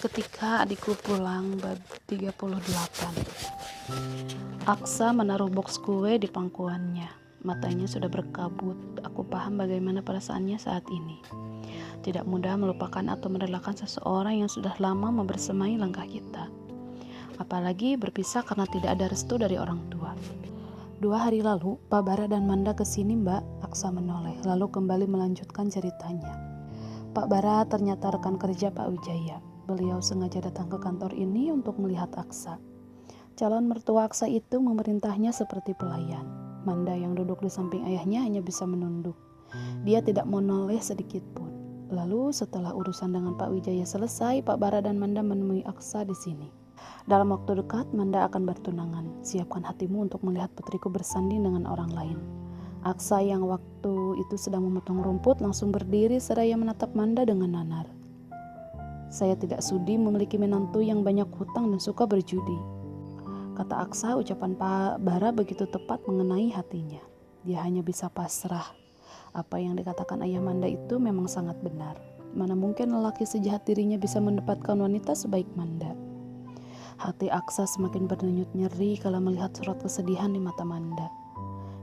Ketika adikku pulang bab 38. Aksa menaruh boks kue di pangkuannya. Matanya sudah berkabut. Aku paham bagaimana perasaannya saat ini. Tidak mudah melupakan atau merelakan seseorang yang sudah lama membersamai langkah kita. Apalagi berpisah karena tidak ada restu dari orang tua. 2 hari lalu, Pak Bara dan Manda kesini, Mbak. Aksa menoleh, lalu kembali melanjutkan ceritanya. Pak Bara ternyata rekan kerja Pak Wijaya. Beliau sengaja datang ke kantor ini untuk melihat Aksa. Calon mertua Aksa itu memerintahnya seperti pelayan. Manda yang duduk di samping ayahnya hanya bisa menunduk. Dia tidak menoleh sedikit pun. Lalu setelah urusan dengan Pak Wijaya selesai, Pak Bara dan Manda menemui Aksa di sini. Dalam waktu dekat, Manda akan bertunangan. Siapkan hatimu untuk melihat putriku bersanding dengan orang lain. Aksa yang waktu itu sedang memotong rumput langsung berdiri seraya menatap Manda dengan nanar. Saya tidak sudi memiliki menantu yang banyak hutang dan suka berjudi. Kata Aksa, ucapan Pak Bara begitu tepat mengenai hatinya. Dia hanya bisa pasrah. Apa yang dikatakan ayah Manda itu memang sangat benar. Mana mungkin lelaki sejahat dirinya bisa mendapatkan wanita sebaik Manda. Hati Aksa semakin berdenyut nyeri kalau melihat sorot kesedihan di mata Manda.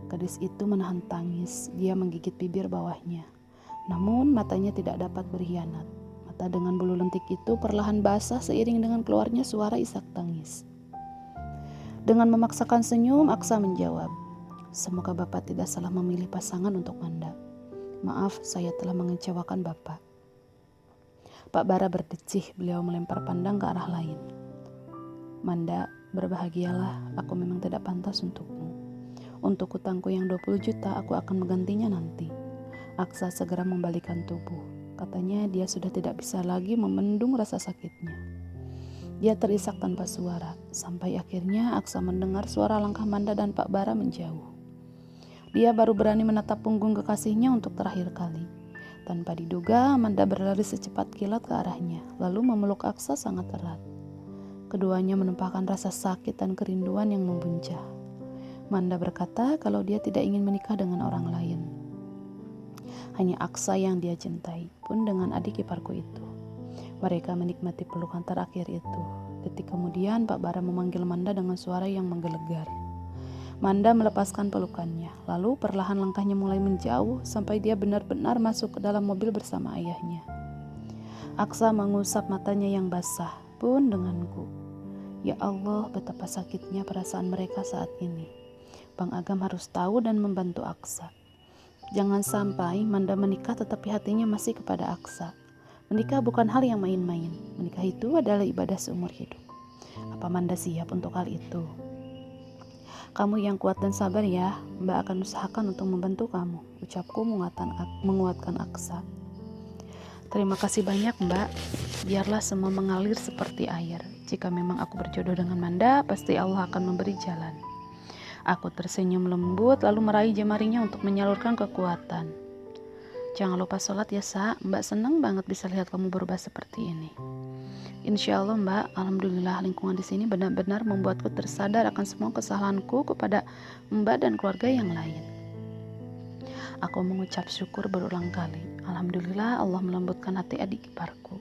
Gadis itu menahan tangis. Dia menggigit bibir bawahnya. Namun matanya tidak dapat berkhianat. Mata dengan bulu lentik itu perlahan basah seiring dengan keluarnya suara isak tangis. Dengan memaksakan senyum, Aksa menjawab, "Semoga Bapak tidak salah memilih pasangan untuk Manda. Maaf, saya telah mengecewakan Bapak." Pak Bara berdecih, beliau melempar pandang ke arah lain. "Manda, berbahagialah, aku memang tidak pantas untukmu. Untuk hutangku yang 20 juta, aku akan menggantinya nanti." Aksa segera membalikkan tubuh. Katanya dia sudah tidak bisa lagi memendung rasa sakitnya. Dia terisak tanpa suara, sampai akhirnya Aksa mendengar suara langkah Manda dan Pak Bara menjauh. Dia baru berani menatap punggung kekasihnya untuk terakhir kali. Tanpa diduga, Manda berlari secepat kilat ke arahnya, lalu memeluk Aksa sangat erat. Keduanya menumpahkan rasa sakit dan kerinduan yang membuncah. Manda berkata kalau dia tidak ingin menikah dengan orang lain. Hanya Aksa yang dia cintai, pun dengan adik iparku itu. Mereka menikmati pelukan terakhir itu. Detik kemudian Pak Bara memanggil Manda dengan suara yang menggelegar. Manda melepaskan pelukannya, lalu perlahan langkahnya mulai menjauh sampai dia benar-benar masuk ke dalam mobil bersama ayahnya. Aksa mengusap matanya yang basah, pun denganku. Ya Allah, betapa sakitnya perasaan mereka saat ini. Bang Agam harus tahu dan membantu Aksa. Jangan sampai Manda menikah tetapi hatinya masih kepada Aksa. Menikah bukan hal yang main-main. Menikah itu adalah ibadah seumur hidup. Apa Manda siap untuk hal itu? Kamu yang kuat dan sabar ya. Mbak akan usahakan untuk membantu kamu. Ucapku menguatkan Aksa. Terima kasih banyak Mbak. Biarlah semua mengalir seperti air. Jika memang aku berjodoh dengan Manda, pasti Allah akan memberi jalan. Aku tersenyum lembut lalu meraih jemarinya untuk menyalurkan kekuatan. Jangan lupa sholat ya Sa. Mbak senang banget bisa lihat kamu berubah seperti ini. Insya Allah Mbak, alhamdulillah lingkungan di sini benar-benar membuatku tersadar akan semua kesalahanku kepada Mbak dan keluarga yang lain. Aku mengucap syukur berulang kali. Alhamdulillah Allah melembutkan hati adik iparku.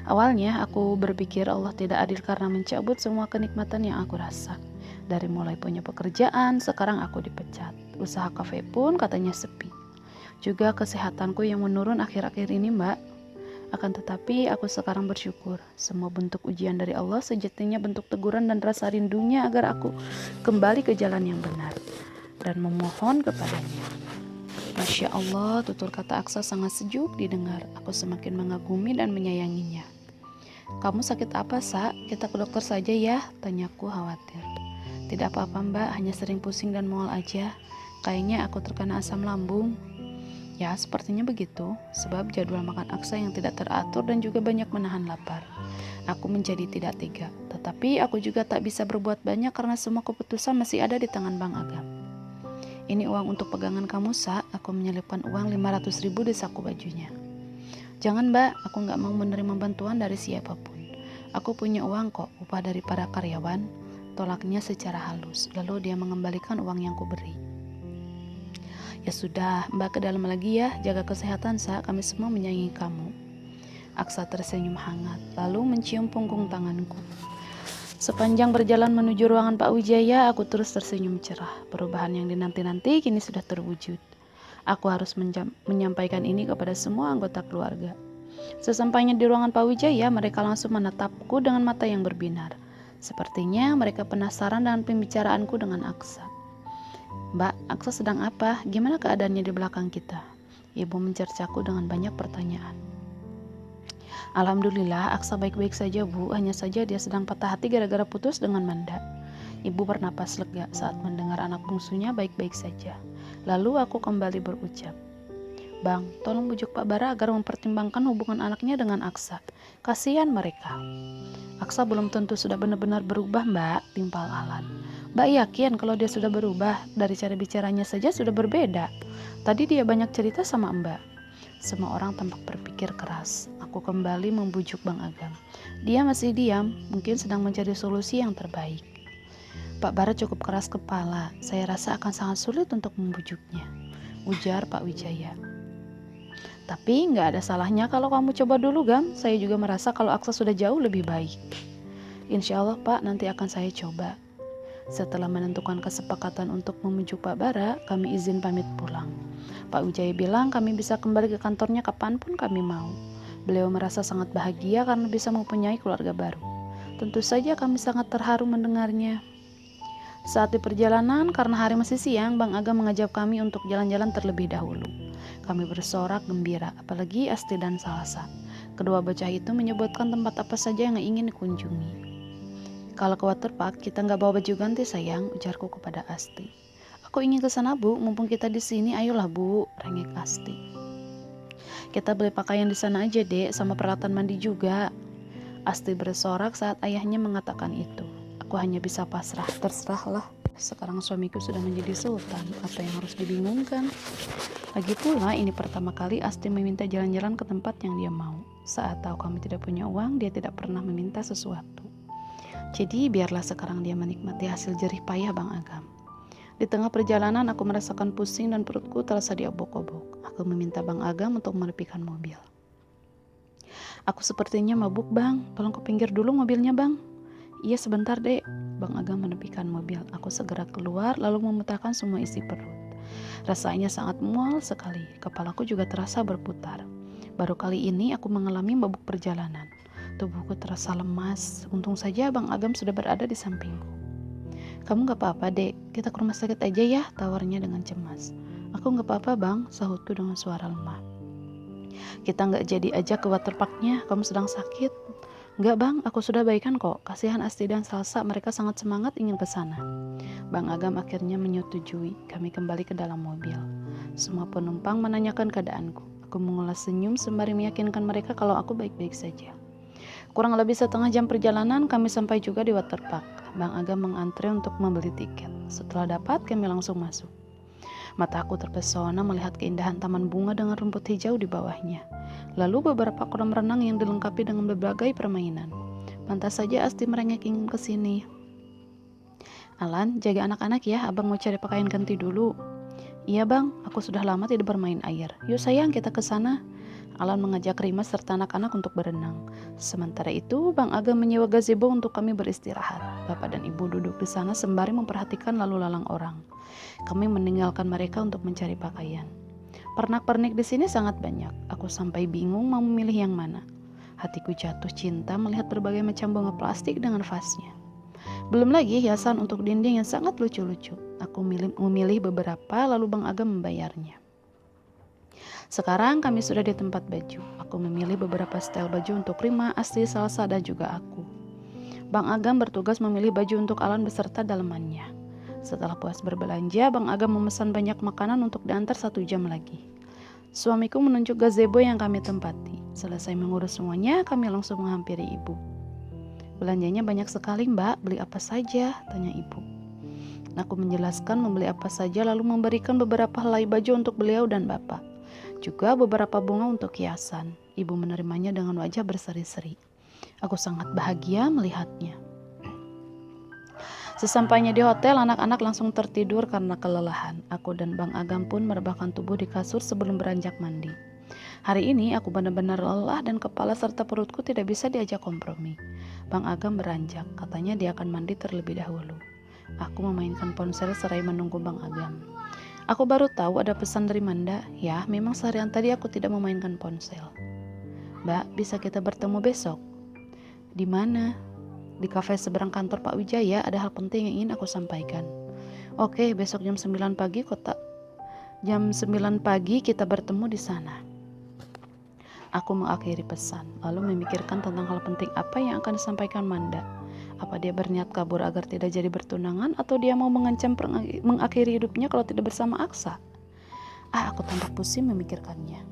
Awalnya aku berpikir Allah tidak adil karena mencabut semua kenikmatan yang aku rasa. Dari mulai punya pekerjaan, sekarang aku dipecat. Usaha kafe pun katanya sepi. Juga kesehatanku yang menurun akhir-akhir ini Mbak. Akan tetapi aku sekarang bersyukur. Semua bentuk ujian dari Allah sejatinya bentuk teguran dan rasa rindunya agar aku kembali ke jalan yang benar. Dan memohon kepadanya. Masya Allah, tutur kata Aksa sangat sejuk didengar. Aku semakin mengagumi dan menyayanginya. Kamu sakit apa Sa? Kita ke dokter saja ya, tanyaku khawatir. Tidak apa-apa Mbak, hanya sering pusing dan mual aja. Kayaknya aku terkena asam lambung. Ya, sepertinya begitu, sebab jadwal makan Aksa yang tidak teratur dan juga banyak menahan lapar. Aku menjadi tidak tega, tetapi aku juga tak bisa berbuat banyak karena semua keputusan masih ada di tangan Bang Agam. Ini uang untuk pegangan kamu, Sa. Aku menyelipkan uang 500.000 di saku bajunya. Jangan Mbak, aku gak mau menerima bantuan dari siapapun. Aku punya uang kok, upah dari para karyawan. Tolaknya secara halus, lalu dia mengembalikan uang yang kuberi. Ya sudah, Mbak ke dalam lagi ya, jaga kesehatan Sa, kami semua menyayangi kamu. Aksa tersenyum hangat, lalu mencium punggung tanganku. Sepanjang berjalan menuju ruangan Pak Wijaya, aku terus tersenyum cerah. Perubahan yang dinanti-nanti kini sudah terwujud. Aku harus menyampaikan ini kepada semua anggota keluarga. Sesampainya di ruangan Pak Wijaya, mereka langsung menatapku dengan mata yang berbinar. Sepertinya mereka penasaran dengan pembicaraanku dengan Aksa. "Mbak, Aksa sedang apa? Gimana keadaannya di belakang kita?" Ibu mencercaku dengan banyak pertanyaan. "Alhamdulillah, Aksa baik-baik saja, Bu. Hanya saja dia sedang patah hati gara-gara putus dengan Manda." Ibu bernapas lega saat mendengar anak bungsunya baik-baik saja. Lalu aku kembali berucap, "Bang, tolong bujuk Pak Bara agar mempertimbangkan hubungan anaknya dengan Aksa. Kasihan mereka." "Aksa belum tentu sudah benar-benar berubah, Mbak," timpal Alan. "Mbak yakin kalau dia sudah berubah? Dari cara bicaranya saja sudah berbeda. Tadi dia banyak cerita sama Mbak." Semua orang tampak berpikir keras. Aku kembali membujuk Bang Agam. Dia masih diam, mungkin sedang mencari solusi yang terbaik. "Pak Bara cukup keras kepala, saya rasa akan sangat sulit untuk membujuknya," ujar Pak Wijaya. "Tapi nggak ada salahnya kalau kamu coba dulu, Gam. Saya juga merasa kalau Aksa sudah jauh lebih baik." "Insya Allah, Pak, nanti akan saya coba." Setelah menentukan kesepakatan untuk memujuk Pak Bara, kami izin pamit pulang. Pak Wijaya bilang kami bisa kembali ke kantornya kapanpun kami mau. Beliau merasa sangat bahagia karena bisa mempunyai keluarga baru. Tentu saja kami sangat terharu mendengarnya. Saat di perjalanan, karena hari masih siang, Bang Aga mengajak kami untuk jalan-jalan terlebih dahulu. Kami bersorak gembira, apalagi Asti dan Salsa. Kedua bocah itu menyebutkan tempat apa saja yang ingin dikunjungi. "Kalau ke waterpark, kita nggak bawa baju ganti sayang," ujarku kepada Asti. "Aku ingin ke sana, Bu. Mumpung kita di sini, ayolah, Bu," rengek Asti. "Kita beli pakaian di sana aja, Dek, sama peralatan mandi juga." Asti bersorak saat ayahnya mengatakan itu. Aku hanya bisa pasrah. Terserahlah. Sekarang suamiku sudah menjadi sultan. Apa yang harus dibingungkan? Lagi pula, ini pertama kali Asti meminta jalan-jalan ke tempat yang dia mau. Saat tahu kami tidak punya uang, dia tidak pernah meminta sesuatu. Jadi biarlah sekarang dia menikmati hasil jerih payah Bang Agam. Di tengah perjalanan aku merasakan pusing dan perutku terasa diobok-obok. Aku meminta Bang Agam untuk menepikan mobil. "Aku sepertinya mabuk, Bang. Tolong ke pinggir dulu mobilnya, Bang." "Iya, sebentar, Dek." Bang Agam menepikan mobil. Aku segera keluar lalu memutarkan semua isi perut. Rasanya sangat mual sekali. Kepalaku juga terasa berputar. Baru kali ini aku mengalami mabuk perjalanan. Tubuhku terasa lemas. Untung saja Bang Agam sudah berada di sampingku. "Kamu gak apa-apa, Dek? Kita ke rumah sakit aja ya," tawarnya dengan cemas. "Aku gak apa-apa, Bang," sahutku dengan suara lemah. "Kita gak jadi aja ke waterparknya, kamu sedang sakit." "Enggak, Bang, aku sudah baikan kok. Kasihan Asti dan Salsa, mereka sangat semangat ingin ke sana." Bang Agam akhirnya menyetujui. Kami kembali ke dalam mobil. Semua penumpang menanyakan keadaanku. Aku mengulas senyum sembari meyakinkan mereka kalau aku baik-baik saja. Kurang lebih setengah jam perjalanan, kami sampai juga di waterpark. Bang Agam mengantre untuk membeli tiket. Setelah dapat, kami langsung masuk. Mataku terpesona melihat keindahan taman bunga dengan rumput hijau di bawahnya. Lalu beberapa kolam renang yang dilengkapi dengan berbagai permainan. Pantas saja Asti merengek ingin ke sini. "Alan, jaga anak-anak ya, Abang mau cari pakaian ganti dulu." "Iya, Bang, aku sudah lama tidak bermain air. Yuk sayang, kita ke sana." Alan mengajak Rima serta anak-anak untuk berenang. Sementara itu, Bang Agam menyewa gazebo untuk kami beristirahat. Bapak dan Ibu duduk di sana sembari memperhatikan lalu lalang orang. Kami meninggalkan mereka untuk mencari pakaian. Pernak-pernik di sini sangat banyak. Aku sampai bingung mau memilih yang mana. Hatiku jatuh cinta melihat berbagai macam bunga plastik dengan vasnya. Belum lagi hiasan untuk dinding yang sangat lucu-lucu. Aku memilih beberapa, lalu Bang Agam membayarnya. Sekarang kami sudah di tempat baju. Aku memilih beberapa style baju untuk Rima, Asti, Salsa, dan juga aku. Bang Agam bertugas memilih baju untuk Alan beserta dalemannya. Setelah puas berbelanja, Bang Agam memesan banyak makanan untuk diantar 1 jam lagi. Suamiku menunjuk gazebo yang kami tempati. Selesai mengurus semuanya, kami langsung menghampiri ibu. "Belanjanya banyak sekali, Mbak. Beli apa saja?" tanya ibu. Aku menjelaskan membeli apa saja lalu memberikan beberapa helai baju untuk beliau dan bapak. Juga beberapa bunga untuk hiasan. Ibu menerimanya dengan wajah berseri-seri. Aku sangat bahagia melihatnya. Sesampainya di hotel, anak-anak langsung tertidur karena kelelahan. Aku dan Bang Agam pun merebahkan tubuh di kasur sebelum beranjak mandi. Hari ini aku benar-benar lelah dan kepala serta perutku tidak bisa diajak kompromi. Bang Agam beranjak, katanya dia akan mandi terlebih dahulu. Aku memainkan ponsel serai menunggu Bang Agam. Aku baru tahu ada pesan dari Manda. Ya, memang seharian tadi aku tidak memainkan ponsel. Mbak, bisa kita bertemu besok? Di mana? Di kafe seberang kantor Pak Wijaya, ada hal penting yang ingin aku sampaikan. Oke, besok jam 9 pagi Jam 9 pagi kita bertemu di sana. Aku mengakhiri pesan, lalu memikirkan tentang hal penting apa yang akan disampaikan Manda. Apa dia berniat kabur agar tidak jadi bertunangan, atau dia mau mengancam mengakhiri hidupnya kalau tidak bersama Aksa? Aku tampak pusing memikirkannya.